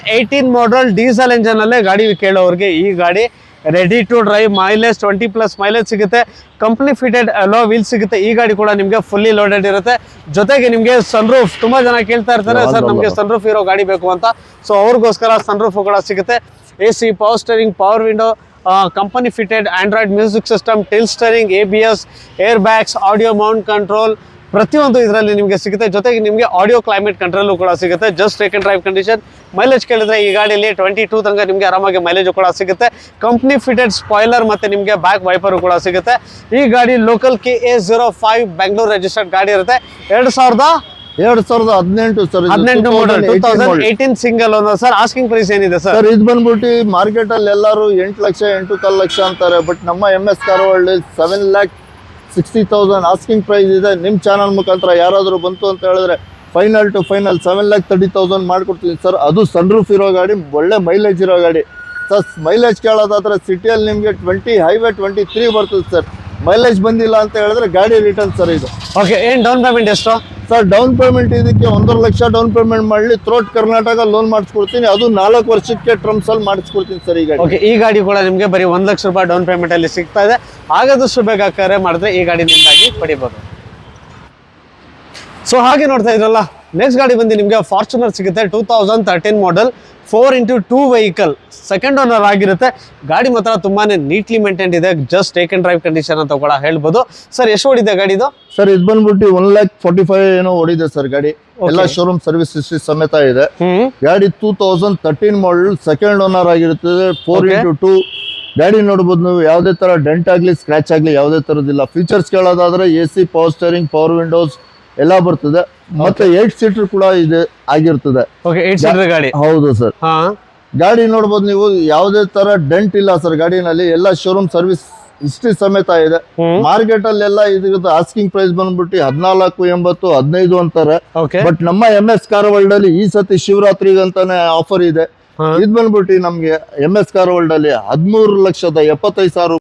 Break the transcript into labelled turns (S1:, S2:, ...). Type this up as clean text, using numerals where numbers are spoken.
S1: 18 ಮಾಡಲ್ diesel engine ಅಲ್ಲೇ ಗಾಡಿ ಕೇಳೋರಿಗೆ ಈ ಗಾಡಿ ready to drive, mileage 20+ mileage ಸಿಗುತ್ತೆ, ಕಂಪ್ನಿ ಫಿಟೆಡ್ ಅಲೋ ವೀಲ್ ಸಿಗುತ್ತೆ. ಈ ಗಾಡಿ ಕೂಡ ನಿಮಗೆ ಫುಲ್ಲಿ ಲೋಡೆಡ್ ಇರುತ್ತೆ. ಜೊತೆಗೆ ನಿಮಗೆ ಸನ್ರೂಫ್, ತುಂಬಾ ಜನ ಕೇಳ್ತಾ ಇರ್ತಾರೆ ಸರ್ ನಮಗೆ ಸನ್ರೂಫ್ ಇರೋ ಗಾಡಿ ಬೇಕು ಅಂತ. ಸೊ ಅವ್ರಿಗೋಸ್ಕರ ಸನ್ರೂಫ್ ಕೂಡ ಸಿಗುತ್ತೆ. AC, power steering, power window, company fitted Android music system, till steering, ABS, air bags, audio Mount control, ಪ್ರತಿಯೊಂದು ಇದರಲ್ಲಿ ನಿಮಗೆ ಸಿಗುತ್ತೆ. ಜೊತೆಗೆ ನಿಮಗೆ ಆಡಿಯೋ ಕ್ಲೈಮೇಟ್ ಕಂಟ್ರೋಲ್ ಕೂಡ ಸಿಗುತ್ತೆ. Just take and drive condition. Mileage ಕೇಳಿದ್ರೆ ಈ ಗಾಡಿಯಲ್ಲಿ 22 ತನಕ ನಿಮಗೆ ಆರಾಮಾಗಿ ಮೈಲೇಜ್ ಕೂಡ ಸಿಗುತ್ತೆ. ಕಂಪ್ನಿ ಫಿಟೆಡ್ ಸ್ಪಾಯ್ಲರ್ ಮತ್ತೆ ನಿಮಗೆ ಬ್ಯಾಕ್ ವೈಪರ್ ಕೂಡ ಸಿಗುತ್ತೆ. ಈ ಗಾಡಿ ಲೋಕಲ್ KA05 ಬೆಂಗಳೂರು ರೆಜಿಸ್ಟರ್ಡ್ ಗಾಡಿ ಇರುತ್ತೆ.
S2: 2018 sir,
S1: 18 model 2018 single owner sir. Asking price ಏನಿದೆ ಸರ್?
S2: ಇದು ಬಂದ್ಬಿಟ್ಟು ಮಾರ್ಕೆಟ್ ಅಲ್ಲಿ ಎಲ್ಲರೂ 8 ಲಕ್ಷ 8.5 ಲಕ್ಷ ಅಂತಾರೆ. ಬಟ್ ನಮ್ಮ MS car world 7,60,000 asking price ಇದೆ. ನಿಮ್ಮ ಚಾನಲ್ ಮುಖಾಂತರ ಯಾರಾದರೂ ಬಂತು ಅಂತ ಹೇಳಿದ್ರೆ ಫೈನಲ್ ಟು ಫೈನಲ್ 7,30,000 ಮಾಡ್ಕೊಡ್ತೀನಿ ಸರ್. ಅದು ಸನ್ರೂಫ್ ಇರೋ ಗಾಡಿ, ಒಳ್ಳೆ ಮೈಲೇಜ್ ಇರೋ ಗಾಡಿ ಸರ್. ಮೈಲೇಜ್ ಕೇಳೋದಾದ್ರೆ ಸಿಟಿಯಲ್ಲಿ ನಿಮಗೆ 20, ಹೈವೇ 23 ಬರ್ತದೆ ಸರ್. ಮೈಲೇಜ್ ಬಂದಿಲ್ಲ ಅಂತ ಹೇಳಿದ್ರೆ ಗಾಡಿ ರಿಟರ್ನ್ ಸರ್ ಇದು.
S1: ಓಕೆ, ಏನು ಡೌನ್ ಪೇಮೆಂಟ್ ಎಷ್ಟು
S2: ಸರ್? ಡೌನ್ ಪೇಮೆಂಟ್ ಇದಕ್ಕೆ 1.5 ಲಕ್ಷ ಡೌನ್ ಪೇಮೆಂಟ್ ಮಾಡಲಿ, ಥ್ರೋಟ್ ಕರ್ನಾಟಕ ಲೋನ್ ಮಾಡಿಸ್ಕೊಡ್ತೀನಿ. ಅದು 4 ವರ್ಷಕ್ಕೆ ಟರ್ಮ್ಸ್ ಅಲ್ಲಿ ಮಾಡಿಸ್ಕೊಡ್ತೀನಿ ಸರ್ ಈ ಗಾಡಿ.
S1: ಓಕೆ, ಈ ಗಾಡಿ ಕೂಡ ನಿಮಗೆ ಬರೀ 1 ಲಕ್ಷ ರೂಪಾಯಿ ಡೌನ್ ಪೇಮೆಂಟ್ ಅಲ್ಲಿ ಸಿಗ್ತಾ ಇದೆ. ಆದಷ್ಟು ಬೇಗ ಕರೆ ಮಾಡಿದ್ರೆ ಈ ಗಾಡಿ ನಿಮ್ದಾಗಿ ಪಡಿಬೋದು. ಸೊ ಹಾಗೆ ನೋಡ್ತಾ ಇದ್ರಲ್ಲ, ನೆಕ್ಸ್ಟ್ ಗಾಡಿ ಬಂದು ನಿಮಗೆ ಫಾರ್ಚುನರ್ ಸಿಗುತ್ತೆ. 2013 ಮಾಡಲ್ 4x2 ವೆಹಿಕಲ್, ಸೆಕೆಂಡ್ ಓನರ್ ಆಗಿರುತ್ತೆ. ಗಾಡಿ ಮಾತ್ರ ತುಂಬಾನೇ ನೀಟ್ಲಿ ಮೇಂಟೈನ್ ಇದೆ. Just take and drive condition ಅಂತ ಕೂಡ ಹೇಳ್ಬೋದು. ಸರ್ ಎಷ್ಟು ಓಡಿದೆ ಗಾಡಿದು?
S2: ಸರ್ ಇದು ಬಂದ್ಬಿಟ್ಟು 1,45,000 ಏನೋ ಓಡಿದೆ ಸರ್ ಗಾಡಿ. ಎಲ್ಲ ಶೋರೂಮ್ ಸರ್ವಿಸ್ ಹಿಸ್ಟ್ರಿ ಸಮೇತ ಇದೆ. ಗಾಡಿ 2013 ಮಾಡಲ್, ಸೆಕೆಂಡ್ ಓನರ್ ಆಗಿರುತ್ತದೆ. 4x2 ಗಾಡಿ ನೋಡ್ಬೋದು ನೀವು. ಯಾವುದೇ ತರ ಡೆಂಟ್ ಆಗ್ಲಿ ಸ್ಕ್ರಾಚ್ ಆಗ್ಲಿ ಯಾವುದೇ ತರದಿಲ್ಲ. ಫೀಚರ್ಸ್ ಕೇಳೋದಾದ್ರೆ AC, power steering, power windows ಎಲ್ಲ ಬರ್ತದೆ. ಮತ್ತೆ 8 ಸೀಟರ್ ಕೂಡ ಇದೆ ಆಗಿರ್ತದೆ.
S1: 8 ಸೀಟರ್ ಗಾಡಿ.
S2: ಹೌದು ಸರ್. ಗಾಡಿ ನೋಡ್ಬೋದು ನೀವು, ಯಾವುದೇ ತರ ಡೆಂಟ್ ಇಲ್ಲ ಸರ್ ಗಾಡಿನಲ್ಲಿ. ಎಲ್ಲ ಶೋರೂಮ್ ಸರ್ವಿಸ್ ಹಿಸ್ಟ್ರಿ ಸಮೇತ ಇದೆ. ಮಾರ್ಕೆಟ್ ಅಲ್ಲೆಲ್ಲ ಇದ್ರದ್ದು ಆಸ್ಕಿಂಗ್ ಪ್ರೈಸ್ ಬಂದ್ಬಿಟ್ಟು 14,80, 15 ಅಂತಾರೆ. ಬಟ್ ನಮ್ಮ MS ಕಾರ್ ವರ್ಲ್ಡ್ ಅಲ್ಲಿ ಈ ಸತಿ ಶಿವರಾತ್ರಿಗೆ ಅಂತಾನೆ ಆಫರ್ ಇದೆ. ಇದು ಬಂದ್ಬಿಟ್ಟು ನಮ್ಗೆ MS ಕಾರ್ ವರ್ಲ್ಡ್ ಅಲ್ಲಿ 13,75,000